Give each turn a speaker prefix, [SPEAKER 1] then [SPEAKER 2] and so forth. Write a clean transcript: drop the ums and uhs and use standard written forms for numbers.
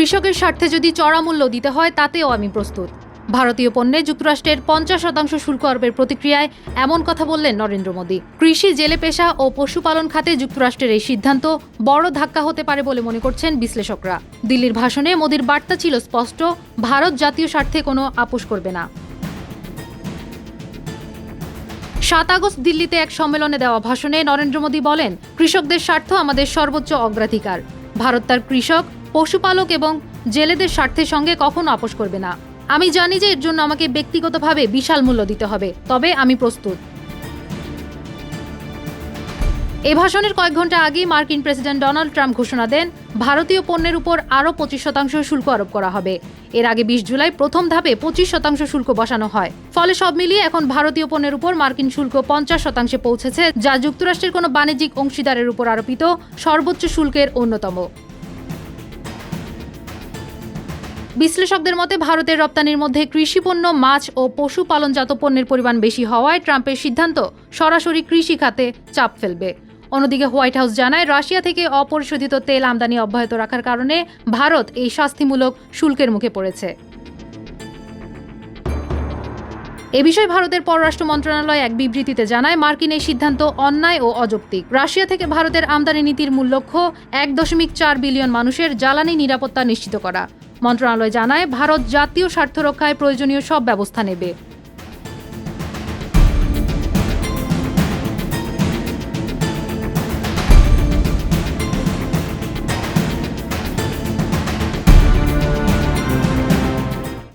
[SPEAKER 1] কৃষকের স্বার্থে যদি চড়া মূল্য দিতে হয় তাতেও আমি প্রস্তুত। ভারতীয় পণ্যে যুক্তরাষ্ট্রের 50% শুল্ক আরোপের প্রতিক্রিয়ায় এমন কথা বললেন নরেন্দ্র মোদী। কৃষি, জেলে পেশা ও পশুপালন খাতে যুক্তরাষ্ট্রের এই সিদ্ধান্ত বড় ধাক্কা হতে পারে বলে মনে করছেন বিশ্লেষকরা। দিল্লির ভাষণে মোদীর বার্তা ছিল স্পষ্ট, ভারত জাতীয় স্বার্থে কোনো আপোস করবে না। 7 আগস্ট দিল্লিতে এক সম্মেলনে দেওয়া ভাষণে নরেন্দ্র মোদী বলেন, কৃষকদের স্বার্থ আমাদের সর্বোচ্চ অগ্রাধিকার। ভারত তার কৃষক, পশুপালক এবং জেলেদের স্বার্থের সঙ্গে কখনো আপোস করবে না। আমি জানি যে এর জন্য আমাকে ব্যক্তিগতভাবে বিশাল মূল্য দিতে হবে, তবে আমি প্রস্তুত। এই ভাষণের কয়েক ঘন্টা আগেই মার্কিন প্রেসিডেন্ট ডোনাল্ড ট্রাম্প ঘোষণা দেন, ভারতীয় পণ্যের উপর আরও 25% শুল্ক আরোপ করা হবে। এর আগে 20 জুলাই প্রথম ধাপে 25% শুল্ক বসানো হয়। ফলে সব মিলিয়ে এখন ভারতীয় পণ্যের উপর মার্কিন শুল্ক 50% পৌঁছেছে, যা যুক্তরাষ্ট্রের কোনো বাণিজ্যিক অংশীদারের উপর আরোপিত সর্বোচ্চ শুল্কের অন্যতম। বিশ্লেষকদের মতে ভারতের রপ্তানির মধ্যে কৃষিপণ্য, মাছ ও পশুপালনজাত পণ্যের পরিমাণ বেশি হওয়ায় ট্রাম্পের সিদ্ধান্ত সরাসরি কৃষি খাতে চাপ ফেলবে। অন্যদিকে হোয়াইট হাউস জানায়, রাশিয়া থেকে অপরিশোধিত তেল আমদানি অব্যাহত রাখার কারণে ভারত এই শাস্তিমূলক শুল্কের মুখে পড়েছে। এ বিষয়ে ভারতের পররাষ্ট্র মন্ত্রণালয় এক বিবৃতিতে জানায়, মার্কিন এই সিদ্ধান্ত অন্যায় ও অযৌক্তিক। রাশিয়া থেকে ভারতের আমদানি নীতির মূল লক্ষ্য 1.4 বিলিয়ন মানুষের জ্বালানি নিরাপত্তা নিশ্চিত করা। মন্ত্রণালয় জানায়, ভারত জাতীয় স্বার্থ রক্ষায় প্রয়োজনীয় সব ব্যবস্থা নেবে।